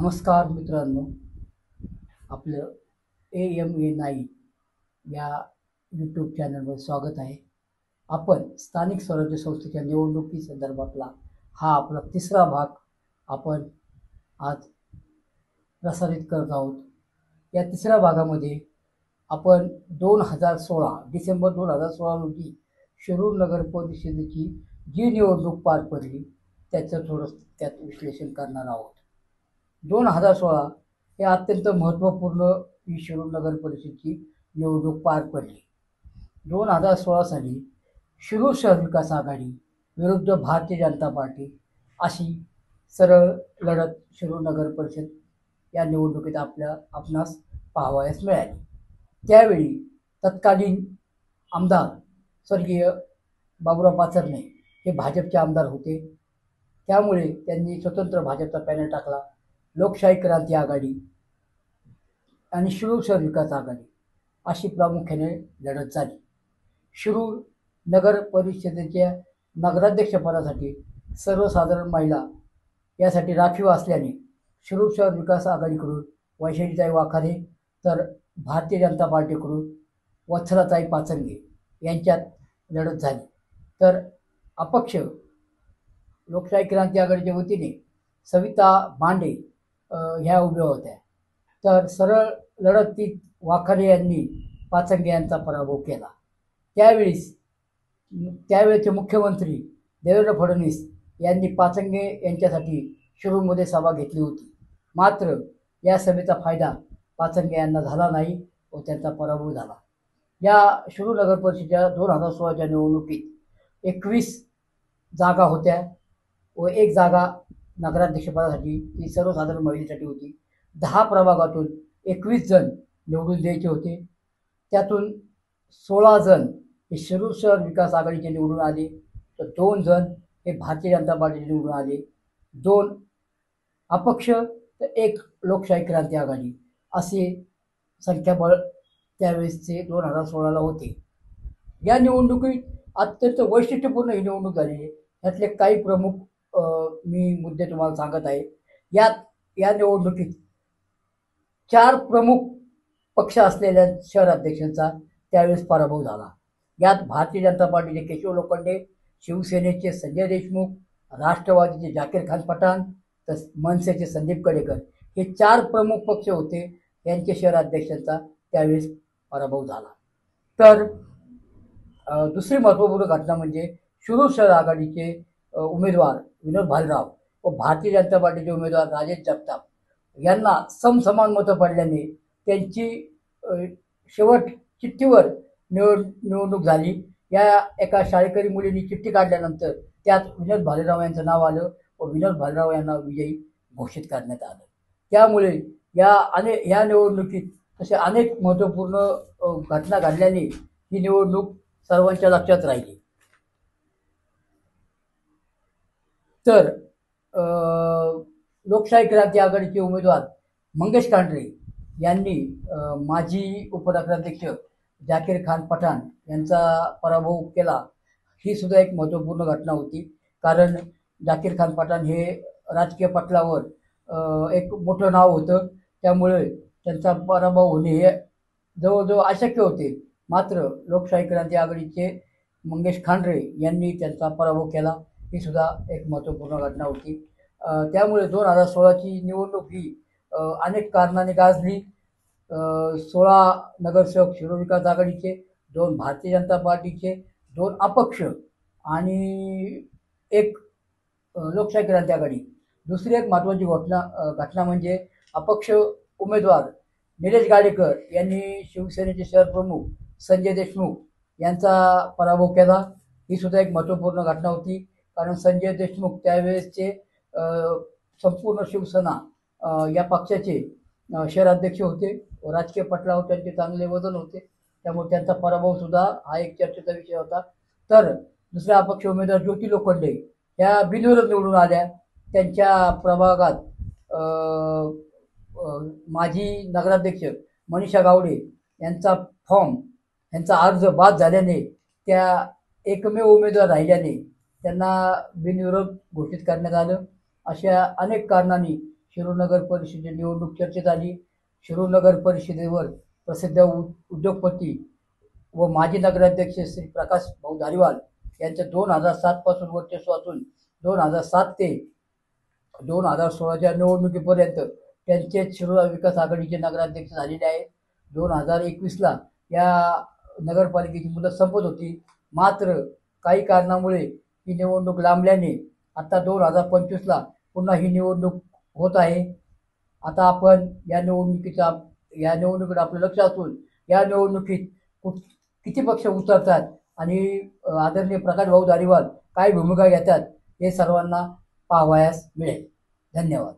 नमस्कार मित्रांनो, आपलं AMA9 या यूट्यूब चॅनलवर स्वागत आहे. आपण स्थानिक स्वराज्य संस्थेच्या निवडणुकी संदर्भातला हा आपला तिसरा भाग आपण आज प्रसारित करत आहोत. या तिसऱ्या भागामध्ये आपण 2016 डिसेंबर 2016 रोजी शिरूर नगर परिषदेची जी निवडणूक पार पडली त्याचं थोडं त्यात विश्लेषण करणार आहोत. 2016 हे अत्यंत महत्त्वपूर्ण ही शिरूर नगर परिषदेची निवडणूक पार पडली. 2016 साली शिरूर शहर विकास आघाडी विरुद्ध भारतीय जनता पार्टी अशी सरळ लढत शिरूर नगर परिषद या निवडणुकीत आपणास पाहावयास मिळाली. त्यावेळी तत्कालीन आमदार स्वर्गीय बाबुराव पाचरणे हे भाजपचे आमदार होते. त्यामुळे त्यांनी स्वतंत्र भाजपचा पॅनल टाकला. लोकशाही क्रांती आघाडी आणि शिरूर शहर विकास आघाडी अशी प्रामुख्याने लढत झाली. शिरूर नगर परिषदेच्या नगराध्यक्षपदासाठी सर्वसाधारण महिला यासाठी राखीव असल्याने शिरूर शहर विकास आघाडीकडून वैशालीताई वाखारे तर भारतीय जनता पार्टीकडून वत्सलाताई पाचरगे यांच्यात लढत झाली. तर अपक्ष लोकशाही क्रांती आघाडीच्या वतीने सविता बांडे ह्या उभ्या होत्या. तर सरळ लढतीत वाखारे यांनी पाचंगे यांचा पराभव केला. त्यावेळेचे मुख्यमंत्री देवेंद्र फडणवीस यांनी पाचंगे यांच्यासाठी शिरूरमध्ये सभा घेतली होती. मात्र या सभेचा फायदा पाचंगे यांना झाला नाही व त्यांचा पराभव झाला. या शिरूर नगर परिषदेच्या 2016च्या निवडणुकीत 21 जागा होत्या व एक जागा नगराध्यक्षपदासाठी ती सर्वसाधारण महिलेसाठी होती. 10 प्रभागातून 21 जण निवडून द्यायचे होते. त्यातून 16 जण हे शिरूर शहर विकास आघाडीचे निवडून आले, तर 2 जण हे भारतीय जनता पार्टीचे निवडून आले, 2 अपक्ष तर 1 लोकशाही क्रांती आघाडी असे संख्याबळ त्यावेळेसचे 2016ला होते. या निवडणुकीत अत्यंत वैशिष्ट्यपूर्ण ही निवडणूक झालेली आहे. त्यातले काही प्रमुख मी मुद्दे तुम्हाला सांगत आहे. या निवडणुकीत 4 प्रमुख पक्ष असलेल्या शहराध्यक्षांचा त्यावेळेस पराभव झाला. यात भारतीय जनता पार्टीचे केशव लोखंडे, शिवसेनेचे संजय देशमुख, राष्ट्रवादीचे जाकीर खान पठाण तर मनसेचे संदीप कडेकर हे 4 प्रमुख पक्ष होते. यांचे शहराध्यक्षांचा त्यावेळेस पराभव झाला. तर दुसरी महत्त्वपूर्ण घटना म्हणजे शिरूर शहर आघाडीचे उमेदवार विनोद भालेराव व भारतीय जनता पार्टीचे उमेदवार राजेश जगताप यांना समसमान मतं पडल्याने त्यांची शेवट चिठ्ठीवर निवडणूक झाली. या एका शाळकरी मुलींनी चिठ्ठी काढल्यानंतर त्यात विनोद भालेराव यांचं नाव आलं व विनोद भालेराव यांना विजयी घोषित करण्यात आलं. त्यामुळे या निवडणुकीत तसे अनेक महत्त्वपूर्ण घटना घडल्याने ही निवडणूक सर्वांच्या लक्षात राहिली. तर लोकशाही क्रांती आघाडीचे उमेदवार मंगेश कांडरे यांनी माजी उपनगराध्यक्ष जाकीर खान पठाण यांचा पराभव केला. ही सुद्धा एक महत्त्वपूर्ण घटना होती, कारण जाकीर खान पठाण हे राजकीय पटलावर एक मोठं नाव होतं. त्यामुळे त्यांचा पराभव होणे हे जवळजवळ अशक्य होते. मात्र लोकशाही क्रांती आघाडीचे मंगेश खांडरे यांनी त्यांचा पराभव केला. ही सुद्धा एक महत्त्वपूर्ण घटना होती. त्यामुळे 2016ची निवडणूक ही अनेक कारणाने गाजली. 16 नगरसेवक शिरूर विकास आघाडीचे, 2 भारतीय जनता पार्टीचे, 2 अपक्ष आणि 1 लोकशाही क्रांती आघाडी. दुसरी एक महत्त्वाची घटना म्हणजे अपक्ष उमेदवार निलेश गाडेकर यांनी शिवसेनेचे शहर प्रमुख संजय देशमुख यांचा पराभव केला. ही सुद्धा एक महत्त्वपूर्ण घटना होती, कारण संजय देशमुख त्यावेळेसचे संपूर्ण शिवसेना या पक्षाचे शहराध्यक्ष होते व राजकीय पटलावर त्यांचे चांगले वजन होते. त्यामुळे त्यांचा पराभवसुद्धा हा एक चर्चेचा विषय होता. तर दुसऱ्या अपक्ष उमेदवार ज्योती लोखंडे ह्या बिनविरोध निवडून आल्या. त्यांच्या प्रभागात माजी नगराध्यक्ष मनीषा गावडे यांचा अर्ज बाद झाल्याने त्या एकमेव उमेदवार राहिल्याने त्यांना बिनविरोध घोषित करण्यात आलं. अशा अनेक कारणांनी शिरूर नगर परिषदेची निवडणूक चर्चेत आली. शिरूर नगर परिषदेवर प्रसिद्ध उद्योगपती व माजी नगराध्यक्ष श्री प्रकाश भाऊ धारीवाल यांच्या 2007 पासून वर्चस्व असून 2007 ते 2016च्या निवडणुकीपर्यंत त्यांचेच शिरूर विकास आघाडीचे नगराध्यक्ष झालेले आहेत. 2021ला या नगरपालिकेची मुदत संपत होती, मात्र काही कारणामुळे ही निवडणूक लांबल्याने आता 2025ला पुन्हा ही निवडणूक होत आहे. आता आपण या निवडणुकीत आपलं लक्ष असून या निवडणुकीत किती पक्ष उतरतात आणि आदरणीय प्रकाश भाऊ धारीवाल काय भूमिका घेतात हे सर्वांना पाहावयास मिळेल. धन्यवाद.